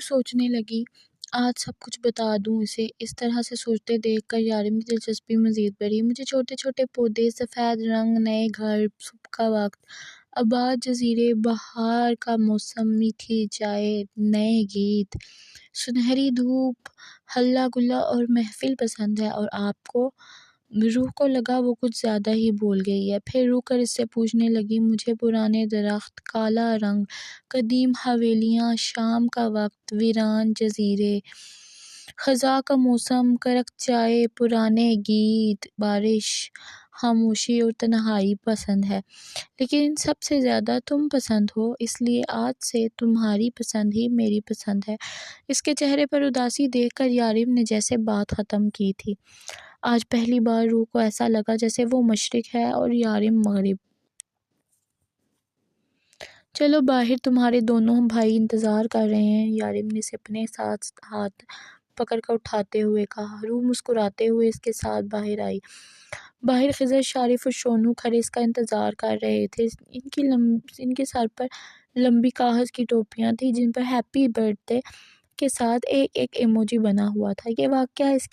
سوچنے لگی آج سب کچھ بتا دوں اسے۔ اس طرح سے سوچتے دیکھ کر یارم کی دلچسپی مزید بڑھی۔ مجھے چھوٹے چھوٹے پودے، سفید رنگ، نئے گھر، صبح کا وقت، آباد جزیرے، بہار کا موسم، میٹھی چائے، نئے گیت، سنہری دھوپ، ہلا گلا اور محفل پسند ہے، اور آپ کو؟ روح کو لگا وہ کچھ زیادہ ہی بول گئی ہے۔ پھر رک کر اس سے پوچھنے لگی مجھے پرانے درخت، کالا رنگ، قدیم حویلیاں، شام کا وقت، ویران جزیرے، خزاں کا موسم، کڑک چائے، پرانے گیت، بارش، خاموشی اور تنہائی پسند ہے، لیکن ان سب سے زیادہ تم پسند ہو، اس لیے آج سے تمہاری پسند ہی میری پسند ہے۔ اس کے چہرے پر اداسی دیکھ کر یارم نے جیسے بات ختم کی تھی۔ آج پہلی بار روح کو ایسا لگا جیسے وہ مشرق ہے اور یارم مغرب۔ چلو باہر، تمہارے دونوں بھائی انتظار کر رہے ہیں، یارم نے اسے اپنے ساتھ ہاتھ پکڑ کر اٹھاتے ہوئے کہا۔ روح مسکراتے ہوئے اس کے ساتھ باہر آئی۔ باہر خضر، شارف اور شونو کھڑے اس کا انتظار کر رہے تھے۔ ان کے سر پر لمبی کاغذ کی ٹوپیاں تھیں جن پر ہیپی برتھ ڈے کے ساتھ ایک ایموجی بنا ہوا تھا۔ یہ واقعہ اس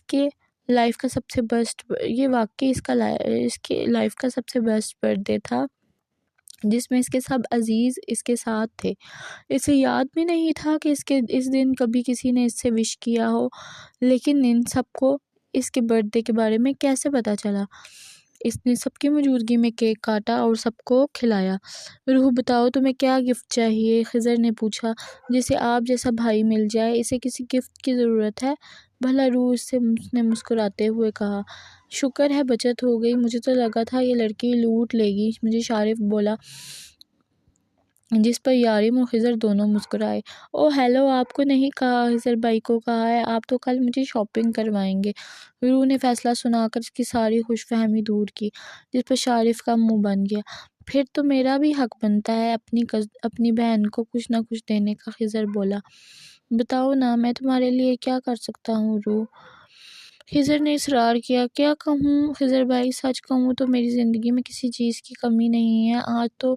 کی لائف کا سب سے بیسٹ برتھ ڈے تھا جس میں اس کے سب عزیز اس کے ساتھ تھے۔ اسے یاد بھی نہیں تھا کہ اس دن کبھی کسی نے اس سے وش کیا ہو، لیکن ان سب کو اس کے برتھ ڈے کے بارے میں کیسے پتہ چلا؟ اس نے سب کی موجودگی میں کیک کاٹا اور سب کو کھلایا۔ روح بتاؤ تمہیں کیا گفٹ چاہیے؟ خضر نے پوچھا۔ جسے آپ جیسا بھائی مل جائے، اسے کسی گفٹ کی ضرورت ہے بھلا؟ روح اس نے مسکراتے ہوئے کہا۔ شکر ہے بچت ہو گئی، مجھے تو لگا تھا یہ لڑکی لوٹ لے گی مجھے، شارف بولا، جس پر یارم اور خضر دونوں مسکرائے۔ اوہ ہیلو، آپ کو نہیں کہا، خضر بھائی کو کہا ہے، آپ تو کل مجھے شاپنگ کروائیں گے۔ روح نے فیصلہ سنا کر اس کی ساری خوش فہمی دور کی، جس پر شارف کا منہ بن گیا۔ پھر تو میرا بھی حق بنتا ہے اپنی بہن کو کچھ نہ کچھ دینے کا، خضر بولا۔ بتاؤ نا، میں تمہارے لیے کیا کر سکتا ہوں روح؟ خضر نے اصرار کیا۔ کیا کہوں خضر بھائی، سچ کہوں تو میری زندگی میں کسی چیز کی کمی نہیں ہے، آج تو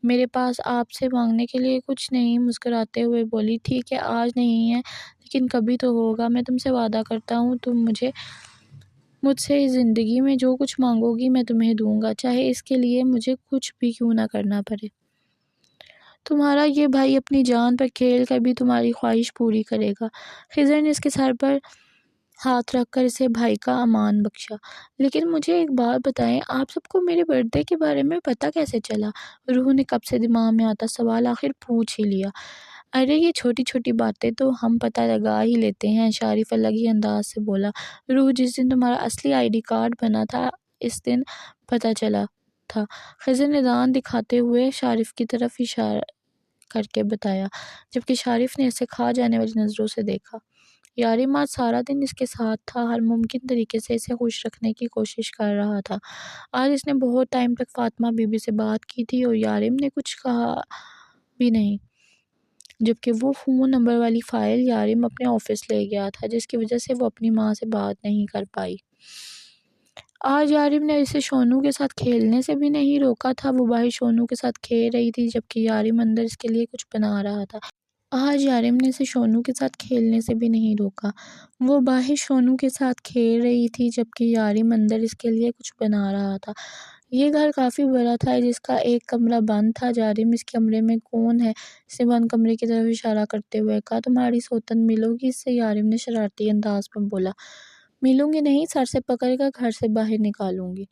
میرے پاس آپ سے مانگنے کے لیے کچھ نہیں، مسکراتے ہوئے بولی۔ ٹھیک ہے، آج نہیں ہے لیکن کبھی تو ہوگا، میں تم سے وعدہ کرتا ہوں تم مجھ سے زندگی میں جو کچھ مانگو گی میں تمہیں دوں گا، چاہے اس کے لیے مجھے کچھ بھی کیوں نہ کرنا پڑے۔ تمہارا یہ بھائی اپنی جان پر کھیل کر بھی تمہاری خواہش پوری کرے گا۔ خضر نے اس کے سر پر ہاتھ رکھ کر اسے بھائی کا امان بخشا۔ لیکن مجھے ایک بات بتائیں، آپ سب کو میرے برتھ ڈے کے بارے میں پتہ کیسے چلا؟ روح نے کب سے دماغ میں آتا سوال آخر پوچھ ہی لیا۔ ارے یہ چھوٹی چھوٹی باتیں تو ہم پتہ لگا ہی لیتے ہیں، شارف الگ ہی انداز سے بولا۔ روح، جس دن تمہارا اصلی آئی ڈی کارڈ بنا تھا اس دن پتہ چلا تھا، خضر نے دانت دکھاتے ہوئے شارف کی طرف اشارہ کر کے بتایا، جبکہ شارف نے اسے کھا جانے والی نظروں سے دیکھا۔ یارم آج سارا دن اس کے ساتھ تھا، ہر ممکن طریقے سے اسے خوش رکھنے کی کوشش کر رہا تھا۔ آج اس نے بہت ٹائم تک فاطمہ بی بی سے بات کی تھی اور یارم نے کچھ کہا بھی نہیں، جبکہ وہ فون نمبر والی فائل یارم اپنے آفس لے گیا تھا، جس کی وجہ سے وہ اپنی ماں سے بات نہیں کر پائی۔ آج یارم نے اسے شونو کے ساتھ کھیلنے سے بھی نہیں روکا تھا، وہ باہر شونو کے ساتھ کھیل رہی تھی جبکہ یارم اندر اس کے لیے کچھ بنا رہا تھا۔ آج یارم نے اسے شونو کے ساتھ کھیلنے سے بھی نہیں روکا، وہ باہر شونو کے ساتھ کھیل رہی تھی جبکہ یارم اندر اس کے لیے کچھ بنا رہا تھا۔ یہ گھر کافی بڑا تھا جس کا ایک کمرہ بند تھا۔ یارم، اس کمرے میں کون ہے؟ اس نے بند کمرے کی طرف اشارہ کرتے ہوئے کہا۔ تمہاری سوتن ملو گی اس سے، یارم نے شرارتی انداز میں بولا۔ ملوں گی نہیں، سر سے پکڑ کر گھر سے باہر نکالوں گی،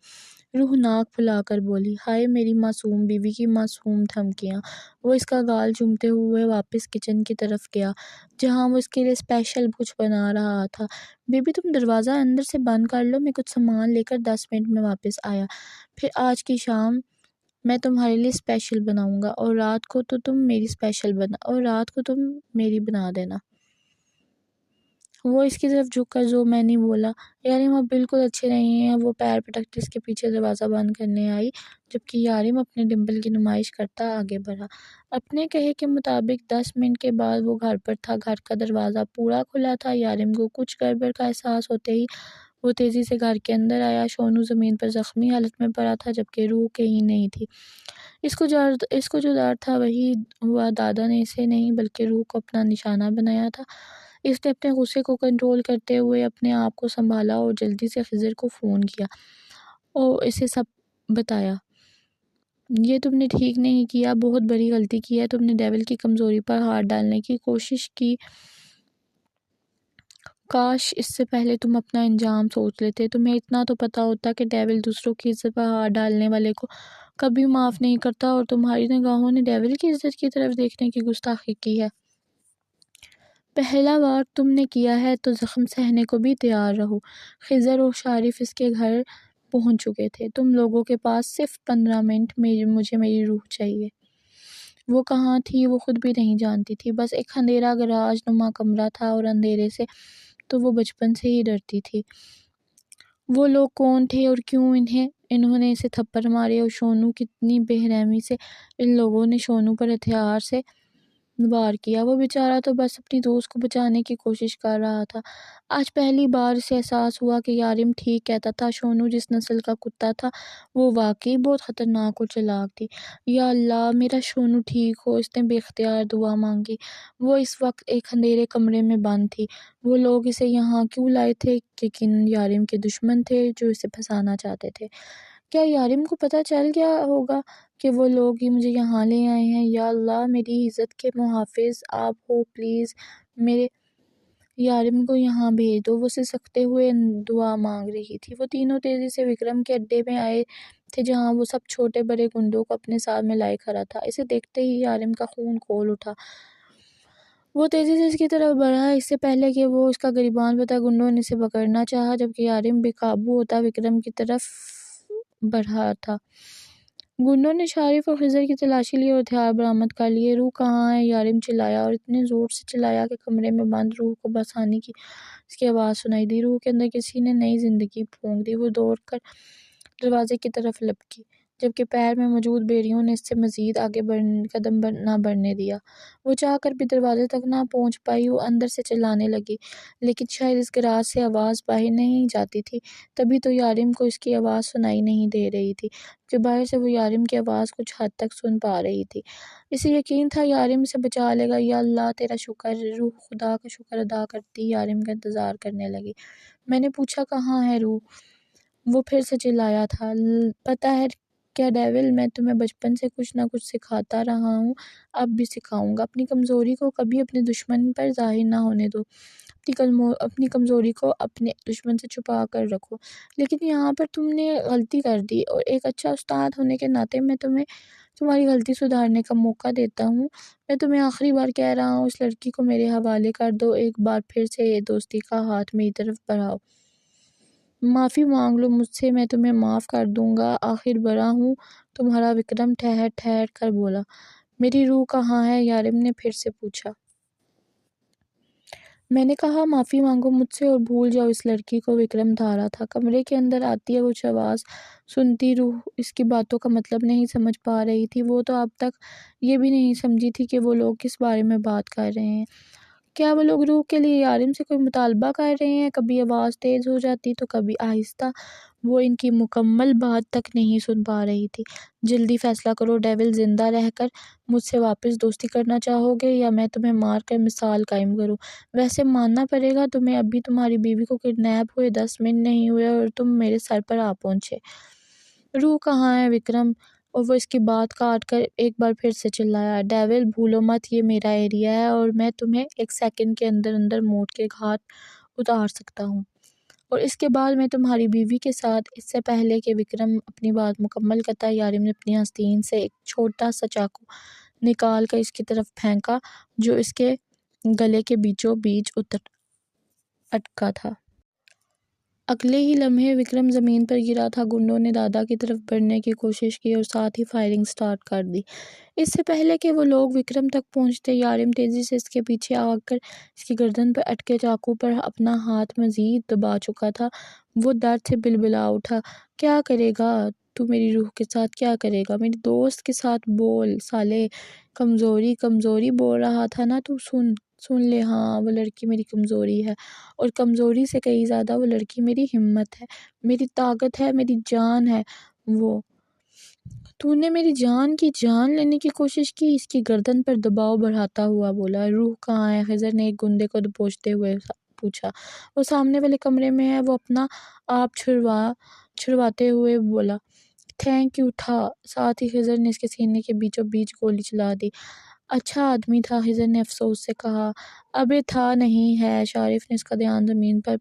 روح ناک پھلا کر بولی۔ ہائے میری معصوم بیوی کی معصوم دھمکیاں۔ وہ اس کا گال چومتے ہوئے واپس کچن کی طرف گیا جہاں وہ اس کے لیے اسپیشل کچھ بنا رہا تھا۔ بیبی تم دروازہ اندر سے بند کر لو، میں کچھ سامان لے کر 10 منٹ میں واپس آیا، پھر آج کی شام میں تمہارے لیے اسپیشل بناؤں گا اور رات کو تم میری بنا دینا۔ وہ اس کی طرف جھک کر جو میں نے بولا۔ یارم اب بالکل اچھے نہیں ہیں، وہ پیر پٹکتے اس کے پیچھے دروازہ بند کرنے آئی جبکہ یارم اپنے ڈمپل کی نمائش کرتا آگے بڑھا۔ اپنے کہے کے مطابق 10 منٹ کے بعد وہ گھر پر تھا، گھر کا دروازہ پورا کھلا تھا۔ یارم کو کچھ گڑبڑ کا احساس ہوتے ہی وہ تیزی سے گھر کے اندر آیا۔ شونو زمین پر زخمی حالت میں پڑا تھا جبکہ روح کہیں نہیں تھی۔ اس کو جو ڈر تھا وہی ہوا۔ دادا نے اسے نہیں بلکہ روح کو اپنا نشانہ بنایا تھا۔ اس نے اپنے غصے کو کنٹرول کرتے ہوئے اپنے آپ کو سنبھالا اور جلدی سے خضر کو فون کیا اور اسے سب بتایا۔ یہ تم نے ٹھیک نہیں کیا، بہت بڑی غلطی کی ہے۔ تم نے ڈیول کی کمزوری پر ہاتھ ڈالنے کی کوشش کی۔ کاش اس سے پہلے تم اپنا انجام سوچ لیتے۔ تمہیں اتنا تو پتہ ہوتا کہ ڈیول دوسروں کی عزت پر ہاتھ ڈالنے والے کو کبھی معاف نہیں کرتا، اور تمہاری نگاہوں نے ڈیول کی عزت کی طرف دیکھنے کی گستاخی کی ہے۔ پہلا بار تم نے کیا ہے تو زخم سہنے کو بھی تیار رہو۔ خضر اور شارف اس کے گھر پہنچ چکے تھے۔ تم لوگوں کے پاس صرف 15 منٹ، مجھے میری روح چاہیے۔ وہ کہاں تھی وہ خود بھی نہیں جانتی تھی۔ بس ایک اندھیرا گراج نما کمرہ تھا اور اندھیرے سے تو وہ بچپن سے ہی ڈرتی تھی۔ وہ لوگ کون تھے اور کیوں انہوں نے اسے تھپڑ مارے، اور شونو کتنی بے رحمی سے ان لوگوں نے شونو پر ہتھیار سے وار کیا۔ وہ بیچارہ تو بس اپنی دوست کو بچانے کی کوشش کر رہا تھا۔ آج پہلی بار اسے احساس ہوا کہ یارم ٹھیک کہتا تھا۔ شونو جس نسل کا کتا تھا وہ واقعی بہت خطرناک اور چالاک تھی۔ یا اللہ میرا شونو ٹھیک ہو، اس نے بے اختیار دعا مانگی۔ وہ اس وقت ایک اندھیرے کمرے میں بند تھی۔ وہ لوگ اسے یہاں کیوں لائے تھے؟ یقیناً یارم کے دشمن تھے جو اسے پھنسانا چاہتے تھے۔ کیا یارم کو پتہ چل گیا ہوگا کہ وہ لوگ ہی مجھے یہاں لے آئے ہیں؟ یا اللہ میری عزت کے محافظ آپ ہو، پلیز میرے یارم کو یہاں بھیج دو۔ وہ سسکتے ہوئے دعا مانگ رہی تھی۔ وہ تینوں تیزی سے وکرم کے اڈے میں آئے تھے جہاں وہ سب چھوٹے بڑے گنڈوں کو اپنے ساتھ ملائے کھڑا تھا۔ اسے دیکھتے ہی یارم کا خون کھول اٹھا۔ وہ تیزی سے اس کی طرف بڑھا۔ اس سے پہلے کہ وہ اس کا گریباں پتا، گنڈوں نے اسے پکڑنا چاہا جبکہ یارم بے قابو ہوتا وکرم کی طرف بڑھا تھا۔ گنڈوں نے شارف اور خضر کی تلاشی لی اور ہتھیار برآمد کر لیے۔ روح کہاں ہے؟ یارم چلایا، اور اتنے زور سے چلایا کہ کمرے میں بند روح کو بآسانی اس کی آواز سنائی دی۔ روح کے اندر کسی نے نئی زندگی پھونک دی۔ وہ دوڑ کر دروازے کی طرف لپکی جبکہ پیر میں موجود بیڑیوں نے اس سے مزید آگے قدم نہ بڑھنے دیا۔ وہ چاہ کر بھی دروازے تک نہ پہنچ پائی۔ وہ اندر سے چلانے لگی لیکن شاید اس گراج سے آواز باہر نہیں جاتی تھی، تبھی تو یارم کو اس کی آواز سنائی نہیں دے رہی تھی کہ باہر سے وہ یارم کی آواز کچھ حد تک سن پا رہی تھی۔ اسے یقین تھا یارم اسے بچا لے گا۔ یا اللہ تیرا شکر۔ روح خدا کا شکر ادا کرتی یارم کا انتظار کرنے لگی۔ میں نے پوچھا کہاں ہے روح؟ وہ پھر سے چلایا تھا۔ پتہ ہے کیا ڈیول، میں تمہیں بچپن سے کچھ نہ کچھ سکھاتا رہا ہوں، اب بھی سکھاؤں گا۔ اپنی کمزوری کو کبھی اپنے دشمن پر ظاہر نہ ہونے دو۔ اپنی کمزوری کو اپنے دشمن سے چھپا کر رکھو۔ لیکن یہاں پر تم نے غلطی کر دی، اور ایک اچھا استاد ہونے کے ناطے میں تمہیں تمہاری غلطی سدھارنے کا موقع دیتا ہوں۔ میں تمہیں آخری بار کہہ رہا ہوں، اس لڑکی کو میرے حوالے کر دو۔ ایک بار پھر سے دوستی کا ہاتھ میری طرف بڑھاؤ۔ معافی مانگ لو مجھ سے، میں تمہیں معاف کر دوں گا۔ آخر بڑا ہوں تمہارا وکرم ٹھہر کر بولا۔ میری روح کہاں ہے؟ یارم نے پھر سے پوچھا۔ میں نے کہا معافی مانگو مجھ سے اور بھول جاؤ اس لڑکی کو، وکرم دھارا تھا۔ کمرے کے اندر آتی ہے کچھ آواز سنتی روح اس کی باتوں کا مطلب نہیں سمجھ پا رہی تھی۔ وہ تو اب تک یہ بھی نہیں سمجھی تھی کہ وہ لوگ کس بارے میں بات کر رہے ہیں۔ کیا وہ لوگ روح کے لیے یارم سے کوئی مطالبہ کر رہے ہیں؟ کبھی آواز تیز ہو جاتی تو کبھی آہستہ۔ وہ ان کی مکمل بات تک نہیں سن پا رہی تھی۔ جلدی فیصلہ کرو ڈیول، زندہ رہ کر مجھ سے واپس دوستی کرنا چاہو گے یا میں تمہیں مار کر مثال قائم کروں؟ ویسے ماننا پڑے گا تمہیں، ابھی تمہاری بیوی کو کڈنیپ ہوئے 10 منٹ نہیں ہوئے اور تم میرے سر پر آ پہنچے۔ روح کہاں ہے وکرم؟ اور وہ اس کی بات کاٹ کر ایک بار پھر سے چلایا۔ ڈیول بھولو مت یہ میرا ایریا ہے اور میں تمہیں 1 سیکنڈ کے اندر موڑ کے گھاٹ اتار سکتا ہوں، اور اس کے بعد میں تمہاری بیوی کے ساتھ۔ اس سے پہلے کہ وکرم اپنی بات مکمل کرتا یارم نے اپنی آستین سے ایک چھوٹا سا چاقو نکال کر اس کی طرف پھینکا جو اس کے گلے کے بیچوں بیچ اٹکا تھا۔ اگلے ہی لمحے وکرم زمین پر گرا تھا۔ گنڈوں نے دادا کی طرف بڑھنے کی کوشش کی اور ساتھ ہی فائرنگ سٹارٹ کر دی۔ اس سے پہلے کہ وہ لوگ وکرم تک پہنچتے یارم تیزی سے اس کے پیچھے آ کر اس کی گردن پر اٹکے چاقو پر اپنا ہاتھ مزید دبا چکا تھا۔ وہ درد سے بلبلا اٹھا۔ کیا کرے گا تو میری روح کے ساتھ؟ کیا کرے گا میری دوست کے ساتھ؟ بول سالے۔ کمزوری بول رہا تھا نا تو سن لے۔ ہاں وہ لڑکی میری کمزوری ہے، اور کمزوری سے کہیں زیادہ وہ لڑکی میری ہمت ہے، میری طاقت ہے، میری جان ہے۔ وہ تو نے میری جان کی جان لینے کی کوشش کی، اس کی گردن پر دباؤ بڑھاتا ہوا بولا۔ روح کہاں ہے؟ خضر نے ایک گندے کو دبوچتے ہوئے پوچھا۔ وہ سامنے والے کمرے میں ہے، وہ اپنا آپ چھڑواتے ہوئے بولا۔ تھینک یو تھا، ساتھ ہی خضر نے اس کے سینے کے بیچوں بیچ گولی چلا دی۔ اچھا آدمی تھا، خضر نے افسوس سے کہا۔ ابے تھا نہیں ہے، شارف نے اس کا دھیان زمین پر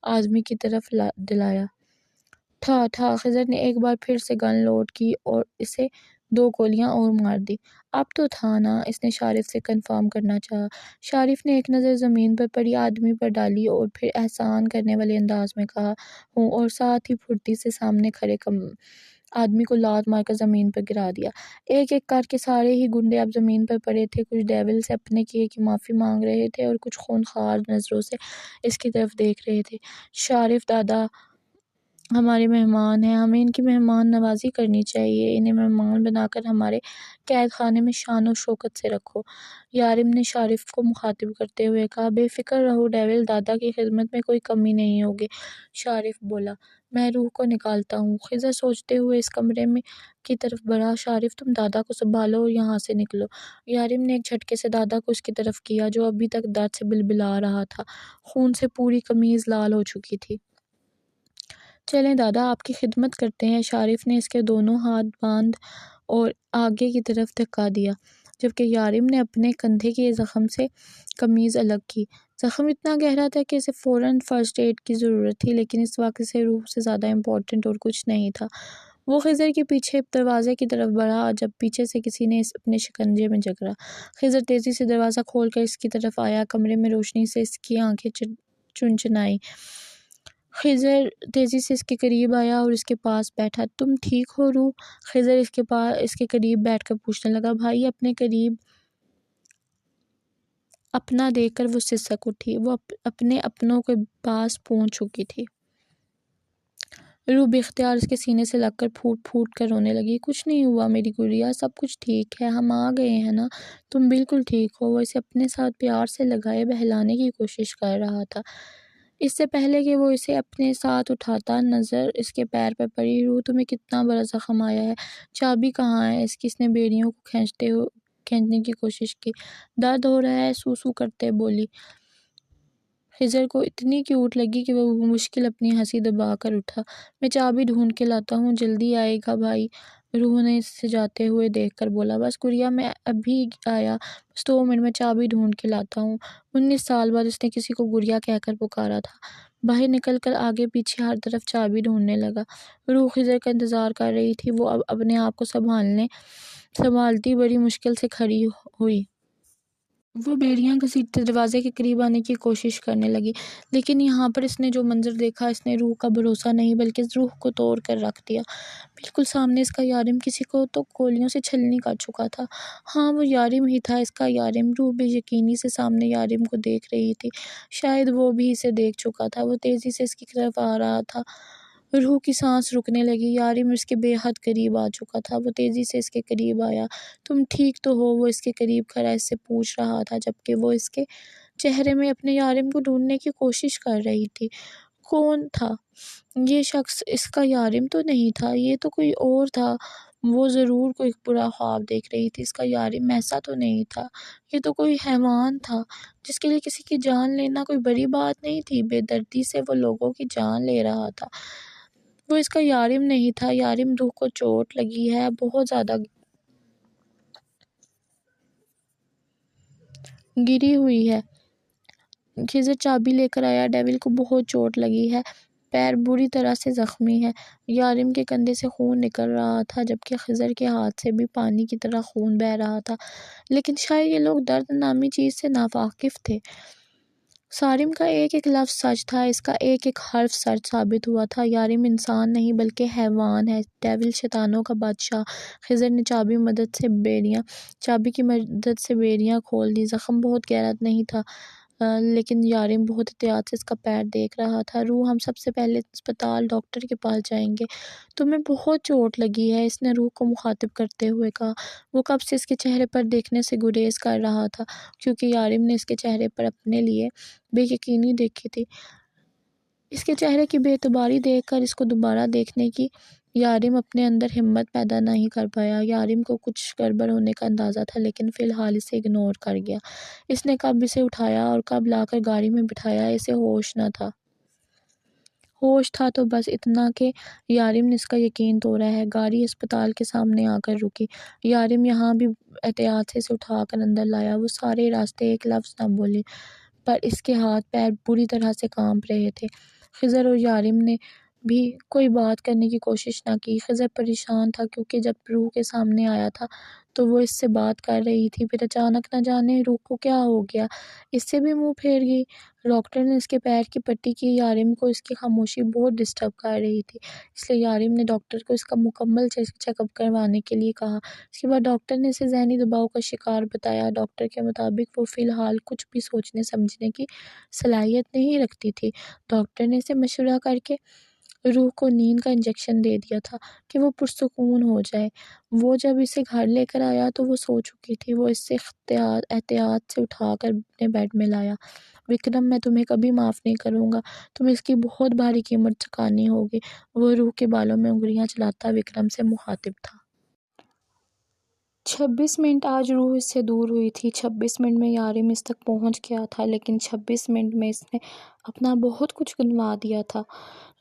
آدمی کی طرف دلایا۔ تھا، خضر نے ایک بار پھر سے گن لوڈ کی اور اسے 2 گولیاں اور مار دی۔ اب تو تھا نا، اس نے شارف سے کنفرم کرنا چاہا۔ شارف نے ایک نظر زمین پر پڑی آدمی پر ڈالی اور پھر احسان کرنے والے انداز میں کہا ہوں، اور ساتھ ہی پھرتی سے سامنے کھڑے آدمی کو لات مار کر زمین پر گرا دیا۔ ایک ایک کر کے سارے ہی گنڈے اب زمین پر پڑے تھے، کچھ ڈیول سے اپنے کیے کی معافی مانگ رہے تھے اور کچھ خونخوار نظروں سے اس کی طرف دیکھ رہے تھے۔ شارف دادا ہمارے مہمان ہیں، ہمیں ان کی مہمان نوازی کرنی چاہیے، انہیں مہمان بنا کر ہمارے قید خانے میں شان و شوکت سے رکھو۔ یارم نے شارف کو مخاطب کرتے ہوئے کہا۔ بے فکر رہو ڈیول، دادا کی خدمت میں کوئی کمی نہیں ہوگی، شارف بولا۔ میں روح کو نکالتا ہوں، خضر سوچتے ہوئے اس کمرے میں کی طرف بڑھا۔ شارف تم دادا کو سنبھالو اور یہاں سے نکلو۔ یارم نے ایک جھٹکے سے دادا کو اس کی طرف کیا جو ابھی تک درد سے بلبلا رہا تھا، خون سے پوری قمیض لال ہو چکی تھی۔ چلیں دادا، آپ کی خدمت کرتے ہیں، شارف نے اس کے دونوں ہاتھ باندھ اور آگے کی طرف دھکا دیا، جبکہ یارم نے اپنے کندھے کے زخم سے قمیض الگ کی۔ زخم اتنا گہرا تھا کہ اسے فوراً فرسٹ ایڈ کی ضرورت تھی، لیکن اس واقعے سے روح سے زیادہ امپورٹنٹ اور کچھ نہیں تھا۔ وہ خضر کے پیچھے دروازے کی طرف بڑھا جب پیچھے سے کسی نے اپنے شکنجے میں جکڑا۔ خضر تیزی سے دروازہ کھول کر اس کی طرف آیا، کمرے میں روشنی سے اس کی آنکھیں چنچنائیں۔ خضر تیزی سے اس کے قریب آیا اور اس کے پاس بیٹھا۔ تم ٹھیک ہو روح؟ خضر اس کے قریب بیٹھ کر پوچھنے لگا۔ بھائی اپنے قریب اپنا دیکھ کر وہ سسک اٹھی، وہ اپنے اپنوں کے پاس پہنچ چکی تھی۔ روح بے اختیار اس کے سینے سے لگ کر پھوٹ پھوٹ کر رونے لگی۔ کچھ نہیں ہوا میری گڑیا، سب کچھ ٹھیک ہے، ہم آ گئے ہیں نا، تم بالکل ٹھیک ہو۔ وہ اسے اپنے ساتھ پیار سے لگائے بہلانے کی کوشش کر رہا تھا۔ اس سے پہلے کہ وہ اسے اپنے ساتھ اٹھاتا، نظر اس کے پیر پر پڑی۔ روح تمہیں کتنا بڑا زخم آیا ہے، چابی کہاں ہے؟ اس نے بیڑیوں کو کھینچنے کی کوشش کی۔ درد ہو رہا ہے، سو سو کرتے بولی۔ خضر کو اتنی کیوٹ لگی کہ وہ بمشکل اپنی ہنسی دبا کر اٹھا۔ میں چابی ڈھونڈ کے لاتا ہوں، جلدی آئے گا بھائی، روح نے اس سے جاتے ہوئے دیکھ کر بولا۔ بس گڑیا میں ابھی آیا، بس 2 منٹ میں چابی ڈھونڈ کے لاتا ہوں۔ 19 سال بعد اس نے کسی کو گڑیا کہہ کر پکارا تھا۔ باہر نکل کر آگے پیچھے ہر طرف چابی ڈھونڈنے لگا۔ روح خضر کا انتظار کر رہی تھی، وہ اب اپنے آپ کو سنبھالتی بڑی مشکل سے کھڑی ہوئی۔ وہ بیڑیاں گھسیٹتے دروازے کے قریب آنے کی کوشش کرنے لگی، لیکن یہاں پر اس نے جو منظر دیکھا، اس نے روح کا بھروسہ نہیں بلکہ روح کو توڑ کر رکھ دیا۔ بالکل سامنے اس کا یارم کسی کو تو گولیوں سے چھلنی کر چکا تھا۔ ہاں وہ یارم ہی تھا، اس کا یارم۔ روح بے یقینی سے سامنے یارم کو دیکھ رہی تھی، شاید وہ بھی اسے دیکھ چکا تھا۔ وہ تیزی سے اس کی طرف آ رہا تھا، روح کی سانس رکنے لگی۔ یارم اس کے بے حد قریب آ چکا تھا، وہ تیزی سے اس کے قریب آیا۔ تم ٹھیک تو ہو؟ وہ اس کے قریب کھڑا اس سے پوچھ رہا تھا، جبکہ وہ اس کے چہرے میں اپنے یارم کو ڈھونڈنے کی کوشش کر رہی تھی۔ کون تھا یہ شخص؟ اس کا یارم تو نہیں تھا، یہ تو کوئی اور تھا۔ وہ ضرور کوئی برا خواب دیکھ رہی تھی، اس کا یارم ایسا تو نہیں تھا، یہ تو کوئی حیوان تھا جس کے لیے کسی کی جان لینا کوئی بڑی بات نہیں تھی۔ بے دردی سے وہ لوگوں کی جان لے رہا تھا۔ وہ اس کا یارم نہیں تھا۔ یارم روح کو چوٹ لگی ہے، بہت زیادہ گری ہوئی ہے۔ خضر چابی لے کر آیا۔ ڈیول کو بہت چوٹ لگی ہے، پیر بری طرح سے زخمی ہے۔ یارم کے کندھے سے خون نکل رہا تھا، جبکہ خضر کے ہاتھ سے بھی پانی کی طرح خون بہہ رہا تھا، لیکن شاید یہ لوگ درد نامی چیز سے ناواقف تھے۔ سارم کا ایک ایک لفظ سچ تھا، اس کا ایک ایک حرف سچ ثابت ہوا تھا۔ یارم انسان نہیں بلکہ حیوان ہے، ڈیول شیطانوں کا بادشاہ۔ خضر نے چابی کی مدد سے بیڑیاں کھول دی۔ زخم بہت گہرا نہیں تھا، لیکن یارم بہت احتیاط سے اس کا پیر دیکھ رہا تھا۔ روح ہم سب سے پہلے اسپتال ڈاکٹر کے پاس جائیں گے، تمہیں بہت چوٹ لگی ہے، اس نے روح کو مخاطب کرتے ہوئے کہا۔ وہ کب سے اس کے چہرے پر دیکھنے سے گریز کر رہا تھا، کیونکہ یارم نے اس کے چہرے پر اپنے لیے بے یقینی دیکھی تھی۔ اس کے چہرے کی بے اعتباری دیکھ کر اس کو دوبارہ دیکھنے کی یارم اپنے اندر ہمت پیدا نہیں کر پایا۔ یارم کو کچھ گڑبڑ ہونے کا اندازہ تھا لیکن فی الحال اسے اگنور کر گیا۔ اس نے کب اسے اٹھایا اور کب لا کر گاڑی میں بٹھایا اسے ہوش نہ تھا۔ ہوش تھا تو بس اتنا کہ یارم نے اس کا یقین توڑا ہے۔ گاڑی اسپتال کے سامنے آ کر رکی۔ یارم یہاں بھی احتیاط سے اسے اٹھا کر اندر لایا۔ وہ سارے راستے ایک لفظ نہ بولی، پر اس کے ہاتھ پیر بری طرح سے کانپ رہے تھے۔ خضر اور یارم نے بھی کوئی بات کرنے کی کوشش نہ کی۔ خضر پریشان تھا کیونکہ جب روح کے سامنے آیا تھا تو وہ اس سے بات کر رہی تھی، پھر اچانک نہ جانے روح کو کیا ہو گیا، اس سے بھی منہ پھیر گئی۔ ڈاکٹر نے اس کے پیر کی پٹی کی۔ یارم کو اس کی خاموشی بہت ڈسٹرب کر رہی تھی، اس لیے یارم نے ڈاکٹر کو اس کا مکمل چیک اپ کروانے کے لیے کہا۔ اس کے بعد ڈاکٹر نے اسے ذہنی دباؤ کا شکار بتایا۔ ڈاکٹر کے مطابق وہ فی الحال کچھ بھی سوچنے سمجھنے کی صلاحیت نہیں رکھتی تھی۔ ڈاکٹر نے اسے مشورہ کر کے روح کو نیند کا انجیکشن دے دیا تھا کہ وہ پرسکون ہو جائے۔ وہ جب اسے گھر لے کر آیا تو وہ سو چکی تھی۔ وہ اسے احتیاط سے اٹھا کر اپنے بیڈ میں لایا۔ وکرم، میں تمہیں کبھی معاف نہیں کروں گا، تمہیں اس کی بہت بھاری قیمت چکانی ہوگی۔ وہ روح کے بالوں میں انگلیاں چلاتا وکرم سے مخاطب تھا۔ 26 منٹ آج روح اس سے دور ہوئی تھی۔ 26 منٹ میں یارم اس تک پہنچ گیا تھا، لیکن 26 منٹ میں اس نے اپنا بہت کچھ گنوا دیا تھا۔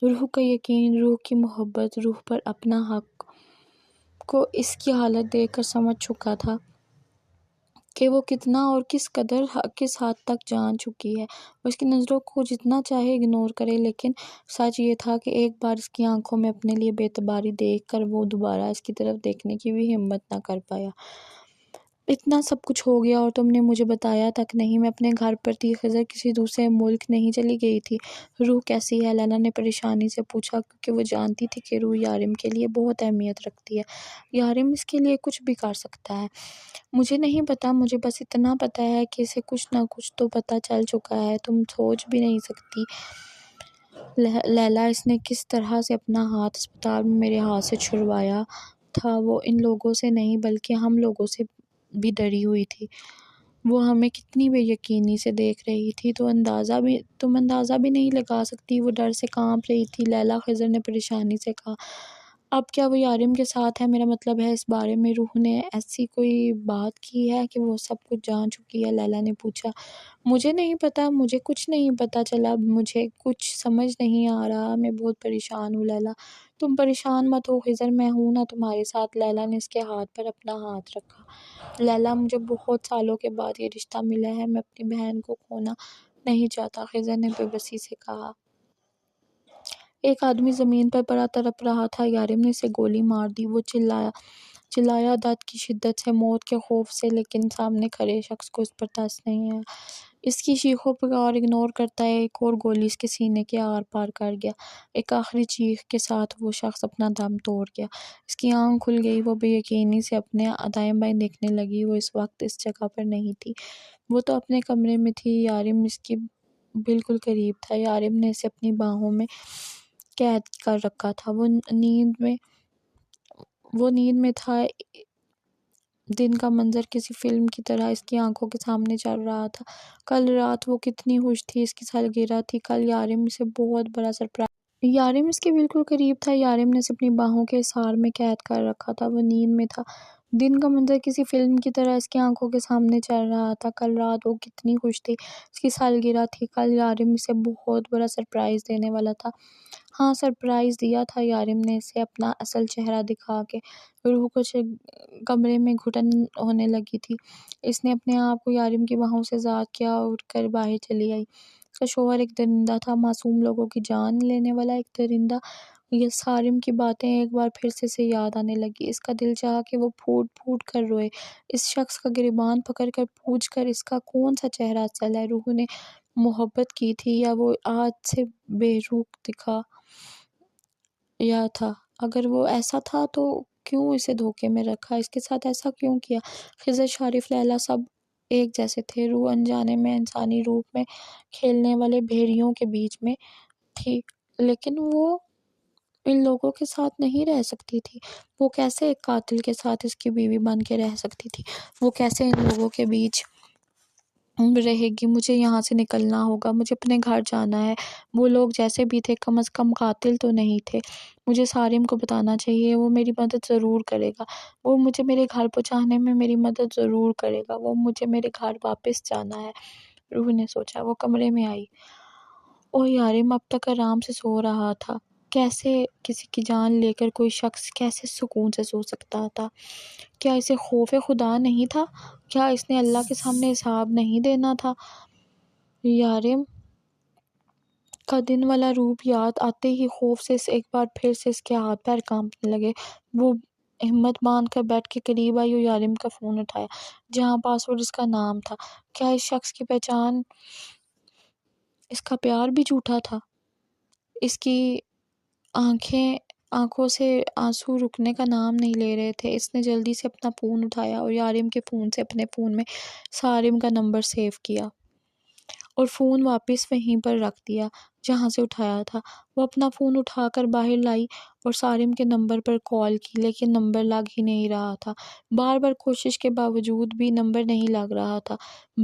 روح کا یقین، روح کی محبت، روح پر اپنا حق کو اس کی حالت دیکھ کر سمجھ چکا تھا کہ وہ کتنا اور کس حد تک جان چکی ہے۔ وہ اس کی نظروں کو جتنا چاہے اگنور کرے، لیکن سچ یہ تھا کہ ایک بار اس کی آنکھوں میں اپنے لیے بے اعتباری دیکھ کر وہ دوبارہ اس کی طرف دیکھنے کی بھی ہمت نہ کر پایا۔ اتنا سب کچھ ہو گیا اور تم نے مجھے بتایا تک نہیں۔ میں اپنے گھر پر تھی، خضر کسی دوسرے ملک نہیں چلی گئی تھی۔ روح کیسی ہے؟ لیلا نے پریشانی سے پوچھا، کیونکہ وہ جانتی تھی کہ روح یارم کے لیے بہت اہمیت رکھتی ہے۔ یارم اس کے لیے کچھ بھی کر سکتا ہے۔ مجھے نہیں پتا، مجھے بس اتنا پتا ہے کہ اسے کچھ نہ کچھ تو پتا چل چکا ہے، تم سوچ بھی نہیں سکتی لیلا، اس نے کس طرح سے اپنا ہاتھ اسپتال میں میرے ہاتھ سے چھڑوایا تھا۔ وہ ان لوگوں سے نہیں بلکہ ہم لوگوں سے بھی ڈری ہوئی تھی۔ وہ ہمیں کتنی بے یقینی سے دیکھ رہی تھی، تم اندازہ بھی نہیں لگا سکتی۔ وہ ڈر سے کانپ رہی تھی لیلا، خضر نے پریشانی سے کہا۔ اب کیا وہ یارم کے ساتھ ہے؟ میرا مطلب ہے اس بارے میں روح نے ایسی کوئی بات کی ہے کہ وہ سب کچھ جان چکی ہے؟ لیلا نے پوچھا۔ مجھے نہیں پتا، مجھے کچھ نہیں پتا چلا، مجھے کچھ سمجھ نہیں آ رہا، میں بہت پریشان ہوں لیلا۔ تم پریشان مت ہو خضر، میں ہوں نا تمہارے ساتھ۔ لیلا نے اس کے ہاتھ پر اپنا ہاتھ رکھا۔ لیلا، مجھے بہت سالوں کے بعد یہ رشتہ ملا ہے، میں اپنی بہن کو کھونا نہیں چاہتا، خضر نے بے بسی سے کہا۔ ایک آدمی زمین پر پڑا تڑپ رہا تھا۔ یارم نے اسے گولی مار دی، وہ چلایا درد کی شدت سے، موت کے خوف سے، لیکن سامنے کھڑے شخص کو اس پر ترس نہیں آیا۔ اس کی چیخوں پر اگنور کرتا ایک اور گولی اس کے سینے کے آر پار کر گیا۔ ایک آخری چیخ کے ساتھ وہ شخص اپنا دم توڑ گیا۔ اس کی آنکھ کھل گئی، وہ بے یقینی سے اپنے دائیں بائیں دیکھنے لگی۔ وہ اس وقت اس جگہ پر نہیں تھی، وہ تو اپنے کمرے میں تھی۔ یارم اس کی بالکل قریب تھا۔ یارم نے اسے اپنی باہوں میں قید کر رکھا تھا۔ وہ نیند میں تھا۔ دن کا منظر کسی فلم کی طرح اس کی آنکھوں کے سامنے چل رہا تھا۔ کل رات وہ کتنی خوش تھی، اس کی سالگرہ تھی کل۔ یارم اسے بہت بڑا سرپرائز۔ یارم اس کے بالکل قریب تھا۔ یارم نے اسے اپنی باہوں کے احاطے میں قید کر رکھا تھا۔ وہ نیند میں تھا۔ دن کا منظر کسی فلم کی طرح اس کی آنکھوں کے سامنے چل رہا تھا۔ کل رات وہ کتنی خوش تھی، اس کی سالگرہ تھی کل۔ یارم اسے بہت بڑا سرپرائز دینے والا تھا۔ ہاں، سرپرائز دیا تھا۔ یارم نے اسے اپنا اصل چہرہ دکھا کے۔ روح کو کمرے میں گھٹن ہونے لگی تھی۔ اس نے اپنے آپ کو یارم کی باہوں سے آزاد کیا اور اٹھ کر باہر چلی آئی۔ اس کا شوہر ایک درندہ تھا، معصوم لوگوں کی جان لینے والا ایک درندہ۔ یارم کی باتیں ایک بار پھر سے اسے یاد آنے لگی۔ اس کا دل چاہا کہ وہ پھوٹ پھوٹ کر روئے۔ اس شخص کا گریبان پکڑ کر پوچھ کر اس کا کون سا چہرہ اصل ہے؟ روح نے محبت کی تھی یا وہ آج سے بے روح دکھا یا تھا؟ اگر وہ ایسا تھا تو کیوں اسے دھوکے میں رکھا؟ اس کے ساتھ ایسا کیوں کیا؟ خضر، شارف، لیلا سب ایک جیسے تھے۔ روح انجانے میں انسانی روپ میں کھیلنے والے بھیڑیوں کے بیچ میں تھی، لیکن وہ ان لوگوں کے ساتھ نہیں رہ سکتی تھی۔ وہ کیسے ایک قاتل کے ساتھ اس کی بیوی بن کے رہ سکتی تھی؟ وہ کیسے ان لوگوں کے بیچ رہے گی، مجھے یہاں سے نکلنا ہوگا، مجھے اپنے گھر جانا ہے۔ وہ لوگ جیسے بھی تھے کم از کم قاتل تو نہیں تھے۔ مجھے سارم کو بتانا چاہیے، وہ میری مدد ضرور کرے گا، وہ مجھے میرے گھر پہنچانے میں میری مدد ضرور کرے گا، وہ مجھے میرے گھر واپس جانا ہے۔ روح نے سوچا۔ وہ کمرے میں آئی۔ اوہ یارم اب تک آرام سے سو رہا تھا۔ کیسے کسی کی جان لے کر کوئی شخص کیسے سکون سے سو سکتا تھا؟ کیا اسے خوف خدا نہیں تھا؟ کیا اس نے اللہ کے سامنے حساب نہیں دینا تھا؟ یارم کا دن والا روپ یاد آتے ہی خوف سے ایک بار پھر سے اس کے ہاتھ پیر کانپنے لگے۔ وہ ہمت باندھ کر بیڈ کے قریب آئی اور یارم کا فون اٹھایا، جہاں پاسورڈ اس کا نام تھا۔ کیا اس شخص کی پہچان؟ اس کا پیار بھی جھوٹا تھا؟ اس کی آنکھوں سے آنسو رکنے کا نام نہیں لے رہے تھے۔ اس نے جلدی سے اپنا فون اٹھایا اور یارم کے فون سے اپنے فون میں سارم کا نمبر سیو کیا اور فون واپس وہیں پر رکھ دیا جہاں سے اٹھایا تھا۔ وہ اپنا فون اٹھا کر باہر لائی اور سارم کے نمبر پر کال کی، لیکن نمبر لگ ہی نہیں رہا تھا۔ بار بار کوشش کے باوجود بھی نمبر نہیں لگ رہا تھا۔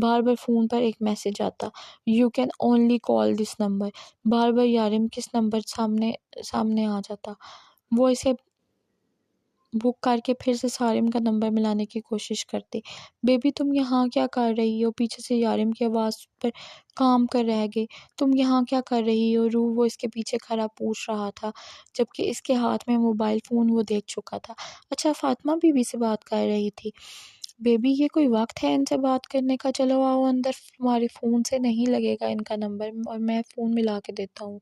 بار بار فون پر ایک میسج آتا، "You can only call this number"۔ بار بار یارم کس نمبر سامنے آ جاتا۔ وہ اسے بک کر کے پھر سے سارم کا نمبر ملانے کی کوشش کرتی۔ "بیبی تم یہاں کیا کر رہی ہو؟" پیچھے سے یارم کی آواز پر کام کر رہ گئی۔ "تم یہاں کیا کر رہی ہو روح؟" وہ اس کے پیچھے کھڑا پوچھ رہا تھا، جبکہ اس کے ہاتھ میں موبائل فون وہ دیکھ چکا تھا۔ "اچھا فاطمہ بی بی سے بات کر رہی تھی۔" "بیبی یہ کوئی وقت ہے ان سے بات کرنے کا، چلو آؤ اندر، تمہارے فون سے نہیں لگے گا ان کا نمبر اور میں فون ملا کے دیتا ہوں۔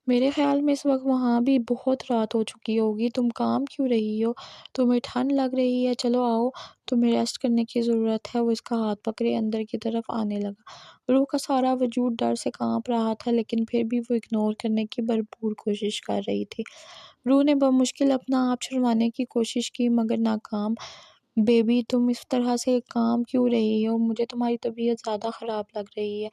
میرے خیال میں اس وقت وہاں بھی بہت رات ہو چکی ہوگی، تم کام کیوں رہی ہو؟ تمہیں ٹھنڈ لگ رہی ہے؟ چلو آؤ، تمہیں ریسٹ کرنے کی ضرورت ہے۔" وہ اس کا ہاتھ پکڑے اندر کی طرف آنے لگا۔ روح کا سارا وجود ڈر سے کانپ رہا تھا، لیکن پھر بھی وہ اگنور کرنے کی بھرپور کوشش کر رہی تھی۔ روح نے بمشکل اپنا آپ چھڑوانے کی کوشش کی مگر ناکام۔ "بیبی تم اس طرح سے کانپ کیوں رہی ہو؟ مجھے تمہاری طبیعت زیادہ خراب لگ رہی ہے۔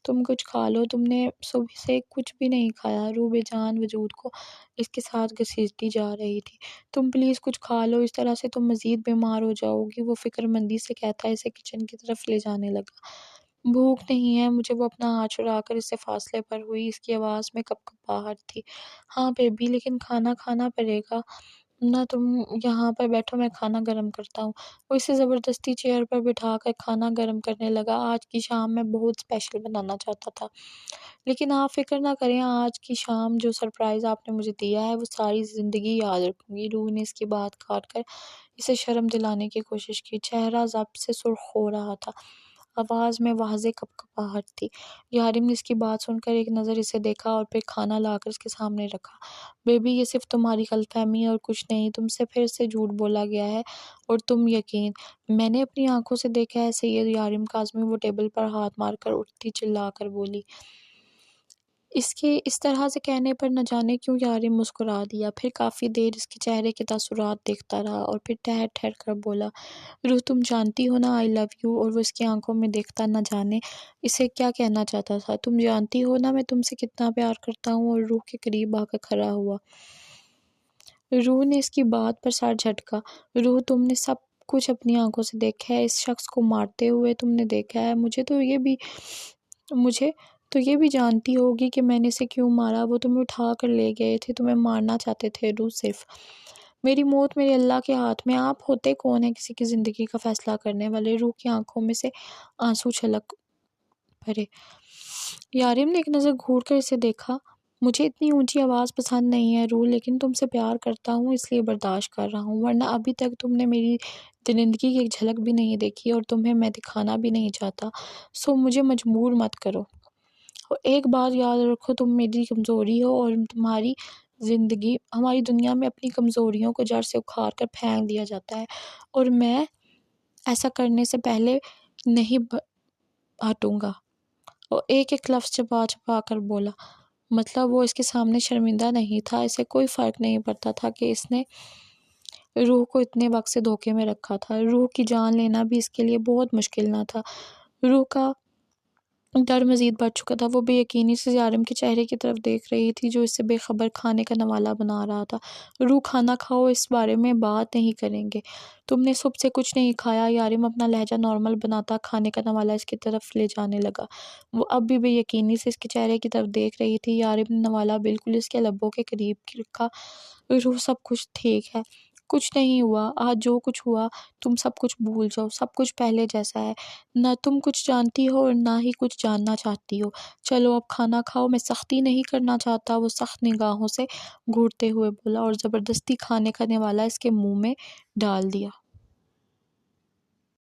تم کچھ کھا لو، تم نے صبح سے کچھ بھی نہیں کھایا۔ روح بے جان وجود کو اس کے ساتھ گھسیٹتی جا رہی تھی۔ "تم پلیز کچھ کھا لو، اس طرح سے تم مزید بیمار ہو جاؤ گی۔" وہ فکر مندی سے کہتا اسے کچن کی طرف لے جانے لگا۔ "بھوک نہیں ہے مجھے۔" وہ اپنا ہاتھ چھڑا کر اس سے فاصلے پر ہوئی۔ اس کی آواز میں کپکپاہٹ تھی۔ "ہاں بیبی لیکن کھانا پڑے گا نہ، تم یہاں پر بیٹھو، میں کھانا گرم کرتا ہوں۔" وہ اسے زبردستی چیئر پر بٹھا کر کھانا گرم کرنے لگا۔ "آج کی شام میں بہت اسپیشل بنانا چاہتا تھا، لیکن آپ فکر نہ کریں، آج کی شام جو سرپرائز آپ نے مجھے دیا ہے وہ ساری زندگی یاد رکھوں گی۔" روح نے اس کی بات کاٹ کر اسے شرم دلانے کی کوشش کی۔ چہرہ ضبط سے سرخ ہو رہا تھا، آواز میں واضح کپکپاہٹ تھی۔ یارم نے اس کی بات سن کر ایک نظر اسے دیکھا اور پھر کھانا لا کر اس کے سامنے رکھا۔ "بیبی یہ صرف تمہاری غلط فہمی ہے اور کچھ نہیں، تم سے پھر سے جھوٹ بولا گیا ہے اور تم یقین"۔ "میں نے اپنی آنکھوں سے دیکھا ہے سید یارم کاظمی۔" وہ ٹیبل پر ہاتھ مار کر اٹھتی چلا کر بولی۔ اس کے اس طرح سے کہنے پر نہ جانے کیوں یارم مسکرا دیا، پھر کافی دیر اس کے چہرے کے تاثرات دیکھتا رہا اور پھر ٹھہر ٹھہر کر بولا، "روح تم جانتی ہو نا آئی لو یو"۔ اور وہ اس کی آنکھوں میں دیکھتا نہ جانے اسے کیا کہنا چاہتا تھا۔ "تم جانتی ہو نا میں تم سے کتنا پیار کرتا ہوں"۔ اور روح کے قریب آ کر کھڑا ہوا۔ روح نے اس کی بات پر سر جھٹکا۔ "روح تم نے سب کچھ اپنی آنکھوں سے دیکھا ہے، اس شخص کو مارتے ہوئے تم نے دیکھا ہے، مجھے تو یہ بھی جانتی ہوگی کہ میں نے اسے کیوں مارا۔ وہ تمہیں اٹھا کر لے گئے تھے، تمہیں مارنا چاہتے تھے روح صرف۔ میری موت میرے اللہ کے ہاتھ میں، آپ ہوتے کون ہیں کسی کی زندگی کا فیصلہ کرنے والے"۔ روح کی آنکھوں میں سے آنسو چھلک پڑے۔ یارم نے ایک نظر گھور کر اسے دیکھا۔ "مجھے اتنی اونچی آواز پسند نہیں ہے روح، لیکن تم سے پیار کرتا ہوں اس لیے برداشت کر رہا ہوں، ورنہ ابھی تک تم نے میری درندگی کی ایک جھلک بھی نہیں دیکھی اور تمہیں میں دکھانا بھی نہیں چاہتا، سو مجھے مجبور مت کرو۔ اور ایک بات یاد رکھو، تم میری کمزوری ہو اور ہماری دنیا میں اپنی کمزوریوں کو جڑ سے اکھاڑ کر پھینک دیا جاتا ہے، اور میں ایسا کرنے سے پہلے نہیں ہٹوں گا۔" اور ایک ایک لفظ چبا چبا کر بولا۔ مطلب وہ اس کے سامنے شرمندہ نہیں تھا، اسے کوئی فرق نہیں پڑتا تھا کہ اس نے روح کو اتنے وقت سے دھوکے میں رکھا تھا۔ روح کی جان لینا بھی اس کے لیے بہت مشکل نہ تھا۔ روح کا ڈر مزید بڑھ چکا تھا۔ وہ بے یقینی سے یارم کے چہرے کی طرف دیکھ رہی تھی جو اسے بے خبر کھانے کا نوالہ بنا رہا تھا۔ روح کھانا کھاؤ، اس بارے میں بات نہیں کریں گے۔ تم نے صبح سے کچھ نہیں کھایا۔ یارم اپنا لہجہ نارمل بناتا کھانے کا نوالہ اس کی طرف لے جانے لگا۔ وہ اب بھی بے یقینی سے اس کے چہرے کی طرف دیکھ رہی تھی۔ یارم نے نوالہ بالکل اس کے لبوں کے قریب رکھا۔ روح سب کچھ ٹھیک ہے، کچھ نہیں ہوا، آج جو کچھ ہوا تم سب کچھ بھول جاؤ، سب کچھ پہلے جیسا ہے۔ نہ تم کچھ جانتی ہو اور نہ ہی کچھ جاننا چاہتی ہو۔ چلو اب کھانا کھاؤ، میں سختی نہیں کرنا چاہتا۔ وہ سخت نگاہوں سے گھورتے ہوئے بولا اور زبردستی کھانے کا نوالہ اس کے منہ میں ڈال دیا۔